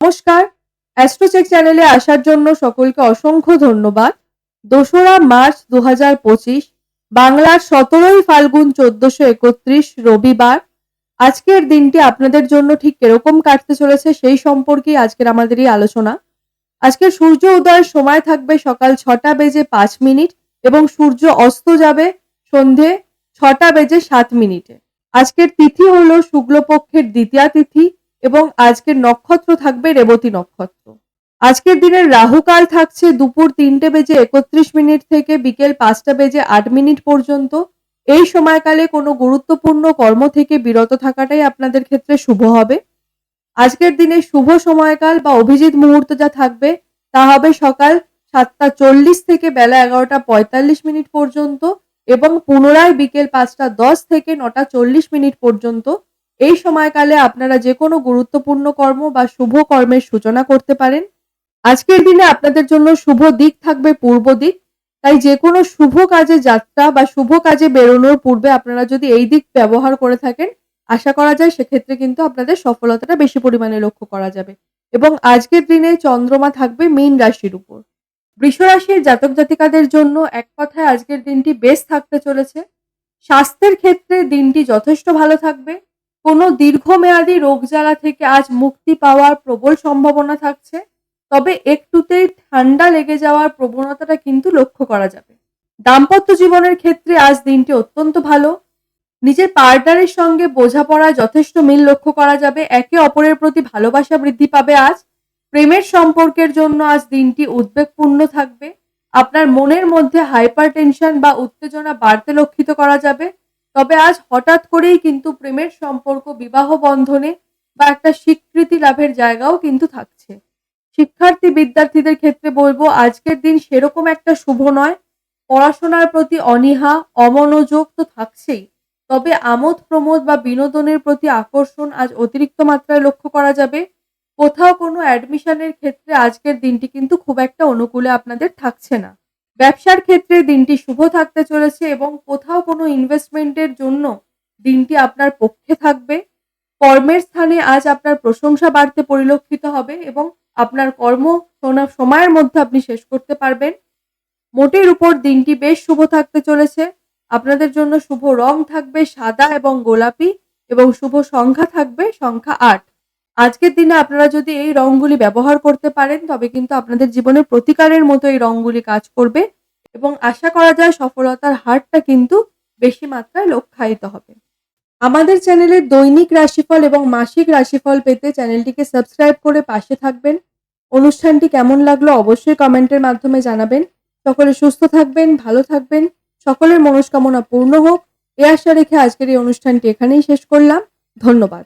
নমস্কার, অ্যাস্ট্রোচেক চ্যানেলে আসার জন্য সকলকে অসংখ্য ধন্যবাদ। ২রা মার্চ ২০২৫, বাংলার ১৭ই ফাল্গুন ১৪৩১ রবিবার। আজকের দিনটি আপনাদের জন্য ঠিক কিরকম কাটতে চলেছে সেই সম্পর্কেই আজকের আমাদের এই আলোচনা। আজকের সূর্য উদয়ের সময় থাকবে সকাল ৬টা বেজে ৫ মিনিট এবং সূর্য অস্ত যাবে সন্ধে ৬টা বেজে ৭ মিনিটে। আজকের তিথি হলো শুক্লপক্ষের দ্বিতীয়া তিথি এবং আজকের নক্ষত্র থাকবে রেবতী নক্ষত্র। আজকের দিনের রাহুকাল থাকছে দুপুর ৩টে বেজে ৩১ মিনিট থেকে বিকেল ৫টা বেজে ৮ মিনিট পর্যন্ত। এই সময়কালে কোনো গুরুত্বপূর্ণ কর্ম থেকে বিরত থাকাটাই আপনাদের ক্ষেত্রে শুভ হবে। আজকের দিনে শুভ সময়কাল বা অভিজিৎ মুহূর্ত যা থাকবে তা হবে সকাল ৭টা ৪০ থেকে বেলা ১১টা ৪৫ মিনিট পর্যন্ত এবং পুনরায় বিকেল ৫টা ১০ থেকে ৯টা ৪০ মিনিট পর্যন্ত। এই সময়কালে আপনারা যে কোনো গুরুত্বপূর্ণ কর্ম বা শুভ কর্মের সূচনা করতে পারেন। আজকের দিনে আপনাদের জন্য শুভ দিক থাকবে পূর্ব দিক, তাই যে কোনো শুভ কাজে যাত্রা বা শুভ কাজে বেরোনোর পূর্বে আপনারা যদি এই দিক ব্যবহার করে থাকেন, আশা করা যায় সেক্ষেত্রে কিন্তু আপনাদের সফলতাটা বেশি পরিমাণে লক্ষ্য করা যাবে। এবং আজকের দিনে চন্দ্রমা থাকবে মীন রাশির উপর। বৃষ রাশির জাতক জাতিকাদের জন্য এক কথায় আজকের দিনটি বেশ থাকতে চলেছে। স্বাস্থ্যের ক্ষেত্রে দিনটি যথেষ্ট ভালো থাকবে। কোনো দীর্ঘমেয়াদী রোগজ্বালা থেকে আজ মুক্তি পাওয়ার প্রবল সম্ভাবনা থাকছে, তবে একটুতেই ঠান্ডা লেগে যাওয়ার প্রবণতাটা কিন্তু লক্ষ্য করা যাবে। দাম্পত্য জীবনের ক্ষেত্রে আজ দিনটি অত্যন্ত ভালো। নিজের পার্টনারের সঙ্গে বোঝাপড়ায় যথেষ্ট মিল লক্ষ্য করা যাবে। একে অপরের প্রতি ভালোবাসা বৃদ্ধি পাবে আজ। প্রেমের সম্পর্কের জন্য আজ দিনটি উদ্বেগপূর্ণ থাকবে। আপনার মনের মধ্যে হাইপার টেনশন বা উত্তেজনা বাড়তে লক্ষিত করা যাবে। তবে আজ হঠাৎ করেই কিন্তু প্রেমের সম্পর্ক বিবাহ বন্ধনে বা একটা স্বীকৃতি লাভের জায়গাও কিন্তু থাকছে। শিক্ষার্থী বিদ্যার্থীদের ক্ষেত্রে বলবো আজকের দিন সেরকম একটা শুভ নয়। পড়াশোনার প্রতি অনীহা, অমনোযোগ তো থাকছেই, তবে আমোদ প্রমোদ বা বিনোদনের প্রতি আকর্ষণ আজ অতিরিক্ত মাত্রায় লক্ষ্য করা যাবে। কোথাও কোনো অ্যাডমিশনের ক্ষেত্রে আজকের দিনটি কিন্তু খুব একটা অনুকূলে আপনাদের থাকছে না। ব্যবসার ক্ষেত্রে দিনটি শুভ থাকতে চলেছে এবং কোথাও কোনো ইনভেস্টমেন্টের জন্য দিনটি আপনার পক্ষে থাকবে। কর্মের স্থানে আজ আপনার প্রশংসা বাড়তে পরিলক্ষিত হবে এবং আপনার কর্ম সময়ের মধ্যে আপনি শেষ করতে পারবেন। মোটের উপর দিনটি বেশ শুভ থাকতে চলেছে। আপনাদের জন্য শুভ রং থাকবে সাদা এবং গোলাপি এবং শুভ সংখ্যা থাকবে সংখ্যা ৮। আজকের দিনে আপনারা যদি এই রংগুলি ব্যবহার করতে পারেন তবে কিন্তু আপনাদের জীবনে প্রতিকারের মতো এই রংগুলি কাজ করবে এবং আশা করা যায় সফলতার হারটা কিন্তু বেশি মাত্রায় লক্ষ্যায়িত হবে। আমাদের চ্যানেলের দৈনিক রাশিফল এবং মাসিক রাশিফল পেতে চ্যানেলটিকে সাবস্ক্রাইব করে পাশে থাকবেন। অনুষ্ঠানটি কেমন লাগলো অবশ্যই কমেন্টের মাধ্যমে জানাবেন। সকলে সুস্থ থাকবেন, ভালো থাকবেন, সকলের মনস্কামনা পূর্ণ হোক, এ আশা রেখে আজকের এই অনুষ্ঠানটি এখানেই শেষ করলাম। ধন্যবাদ।